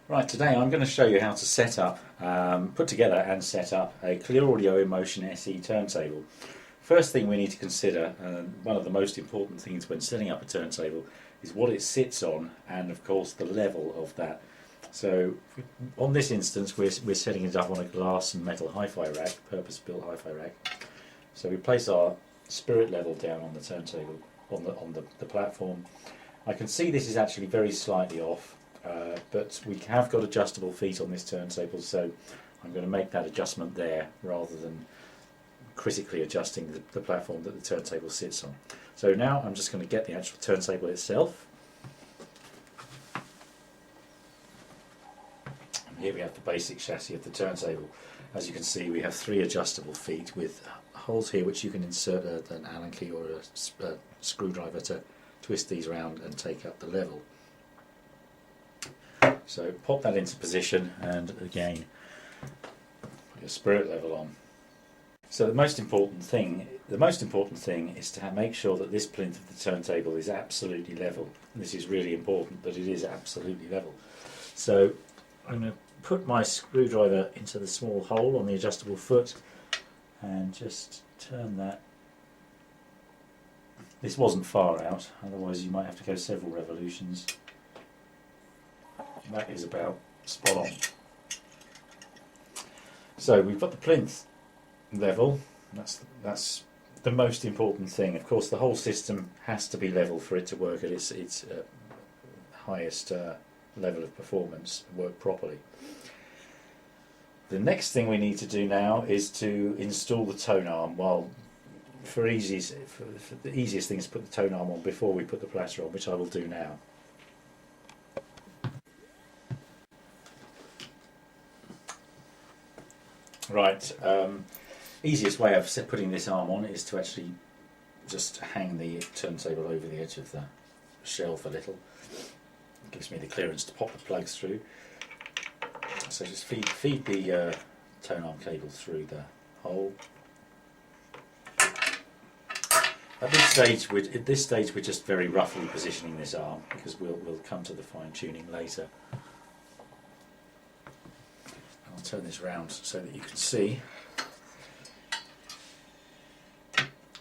Right, today I'm going to show you how to set up, put together and set up a Clear Audio Emotion SE turntable. First thing we need to consider, one of the most important things when setting up a turntable, is what it sits on and of course the level of that. So on this instance we're setting it up on a glass and metal hi-fi rack, purpose-built hi-fi rack. So we place our spirit level down on the turntable, on the platform. I can see this is actually very slightly off. But we have got adjustable feet on this turntable, so I'm going to make that adjustment there rather than critically adjusting the platform that the turntable sits on. So now I'm just going to get the actual turntable itself. And here we have the basic chassis of the turntable. As you can see, we have 3 adjustable feet with holes here which you can insert an Allen key or a screwdriver to twist these around and take up the level. So pop that into position and again put your spirit level on. So the most important thing is to make sure that this plinth of the turntable is absolutely level. This is really important, that it is absolutely level. So I'm going to put my screwdriver into the small hole on the adjustable foot and just turn that. This wasn't far out, otherwise you might have to go several revolutions. That is about spot on. So we've got the plinth level. That's the most important thing. Of course, the whole system has to be level for it to work at its highest level of performance, work properly. The next thing we need to do now is to install the tone arm. Well, for the easiest thing is to put the tone arm on before we put the platter on, which I will do now. Right, easiest way of putting this arm on is to actually just hang the turntable over the edge of the shelf a little. It gives me the clearance to pop the plugs through. So just feed the tone arm cable through the hole. At this stage we're just very roughly positioning this arm because we'll come to the fine tuning later. I'll turn this round so that you can see.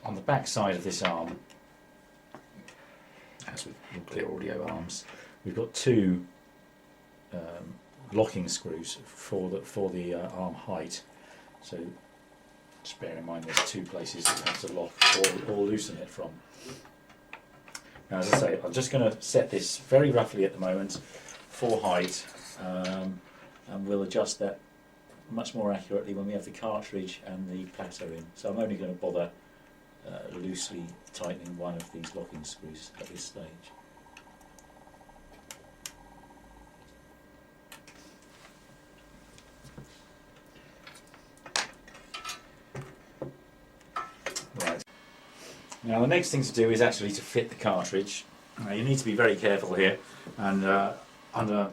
On the back side of this arm, as with Clear Audio arms, we've got 2 locking screws for the arm height. So just bear in mind there's 2 places that you have to lock or loosen it from. Now, as I say, I'm just going to set this very roughly at the moment for height. And we'll adjust that much more accurately when we have the cartridge and the platter in. So I'm only going to bother loosely tightening one of these locking screws at this stage. Right. Now the next thing to do is actually to fit the cartridge. Now you need to be very careful here, and under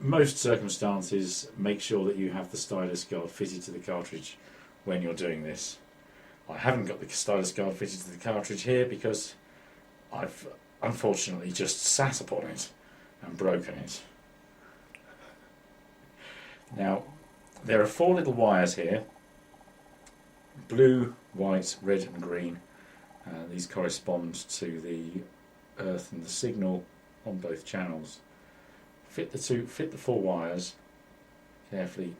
most circumstances make sure that you have the stylus guard fitted to the cartridge when you're doing this. I haven't got the stylus guard fitted to the cartridge here because I've unfortunately just sat upon it and broken it. Now there are 4 little wires here, blue, white, red and green. These correspond to the earth and the signal on both channels. Fit the 4 wires carefully.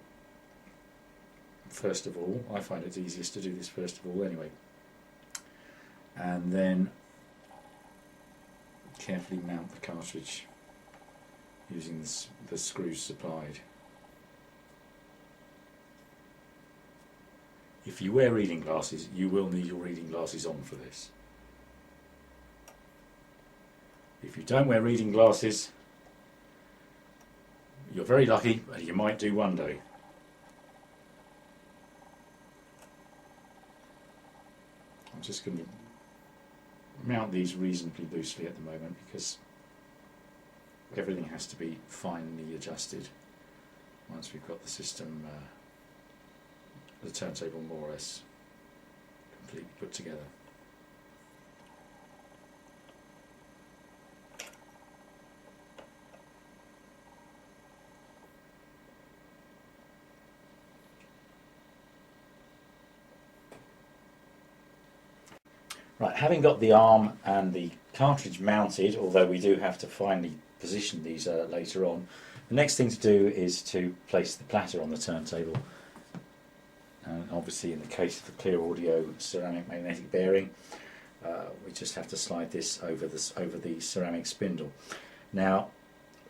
First of all, I find it easiest to do this first of all anyway. And then carefully mount the cartridge using the screws supplied. If you wear reading glasses, you will need your reading glasses on for this. If you don't wear reading glasses, you're very lucky, and you might do one day. I'm just going to mount these reasonably loosely at the moment because everything has to be finely adjusted once we've got the system, the turntable more or less completely put together. Right, having got the arm and the cartridge mounted, although we do have to finally position these later on, the next thing to do is to place the platter on the turntable. And obviously in the case of the clear audio ceramic magnetic bearing, we just have to slide this over the ceramic spindle. Now,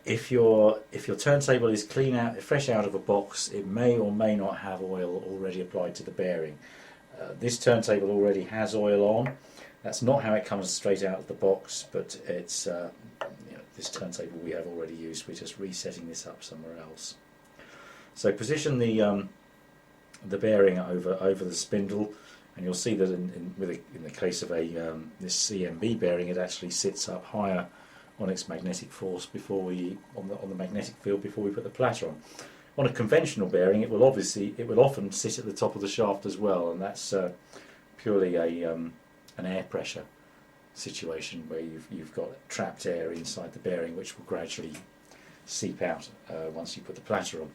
if your turntable is fresh out of a box, it may or may not have oil already applied to the bearing. This turntable already has oil on. That's not how it comes straight out of the box, but it's this turntable we have already used. We're just resetting this up somewhere else. So position the bearing over the spindle, and you'll see that in the case of this CMB bearing, it actually sits up higher on its magnetic force on the magnetic field before we put the platter on. On a conventional bearing, it will often sit at the top of the shaft as well, and that's purely an air pressure situation where you've got trapped air inside the bearing, which will gradually seep out once you put the platter on.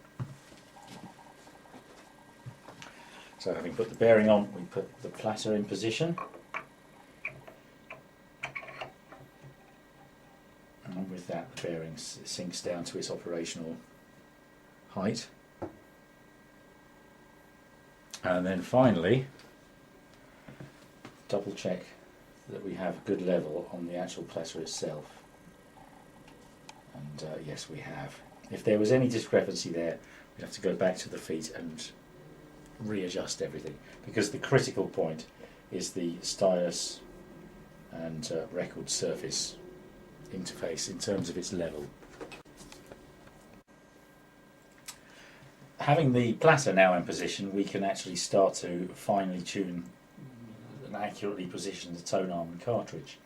So having put the bearing on, we put the platter in position, and with that the bearing sinks down to its operational height. And then finally double check that we have a good level on the actual platter itself, and yes, we have. If there was any discrepancy there, we'd have to go back to the feet and readjust everything, because the critical point is the stylus and record surface interface in terms of its level. Having the platter now in position, we can actually start to finely tune and accurately position the tone arm and cartridge.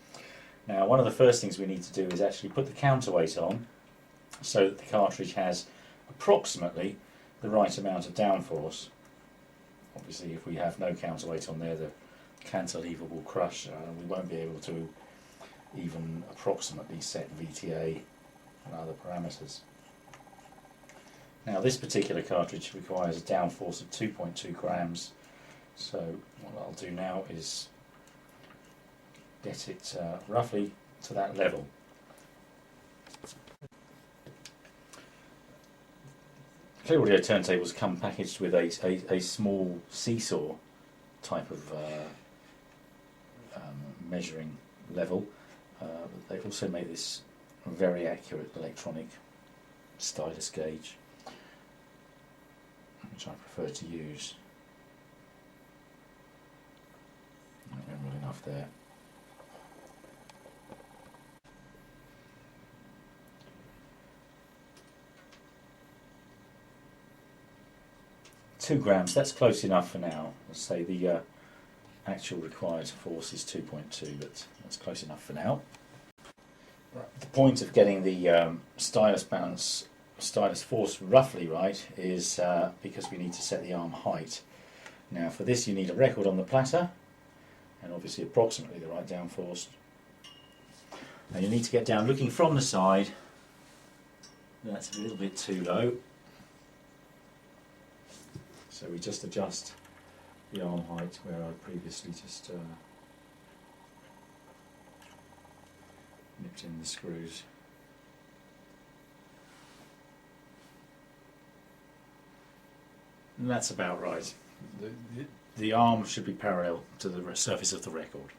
Now, one of the first things we need to do is actually put the counterweight on so that the cartridge has approximately the right amount of downforce. Obviously, if we have no counterweight on there, the cantilever will crush, and we won't be able to even approximately set VTA and other parameters. Now, this particular cartridge requires a downforce of 2.2 grams, so what I'll do now is get it roughly to that level. Clear audio turntables come packaged with a small seesaw type of measuring level. They also make this very accurate electronic stylus gauge, which I prefer to use. Not well enough there. Two grams, that's close enough for now. Let's say the actual required force is 2.2, but that's close enough for now. The point of getting the stylus force roughly right is because we need to set the arm height. Now, for this you need a record on the platter, and obviously approximately the right downforce. And you need to get down looking from the side. That's a little bit too low. So we just adjust the arm height where I previously just nipped in the screws. And that's about right. The arm should be parallel to the surface of the record.